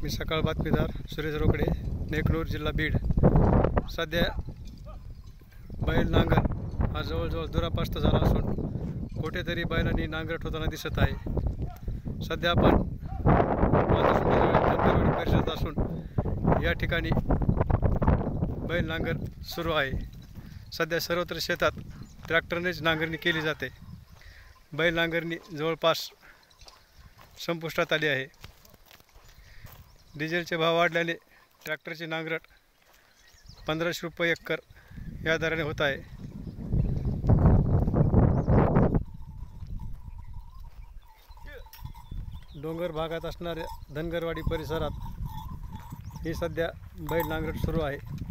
मी सकाळ बातमीदार सुरेश रोकडे, नेकनूर, जिल्हा बीड। सध्या बैल नांगर हा जवळजवळ दुरापास्त झाला असून कुठेतरी बैलांनी नांगरट होताना दिसत आहे। सध्या आपण धनगरव परिसरात असून या ठिकाणी बैल नांगर सुरू आहे। सध्या सर्वत्र शेतात ट्रॅक्टरनेच नांगरणी केली जाते। बैल नांगरणी जवळपास संपुष्टात आली आहे। डिझेलचे भाव वाढल्याने ट्रॅक्टरची नांगरट 1500 रुपये एकर या दराने होत आहे। डोंगर भागात असणाऱ्या धनगरवाडी परिसरात ही सध्या बैल नांगरट सुरू आहे।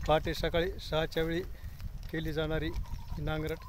पहाटे सकाळी 6च्या वेळी केली जाणारी नांगरट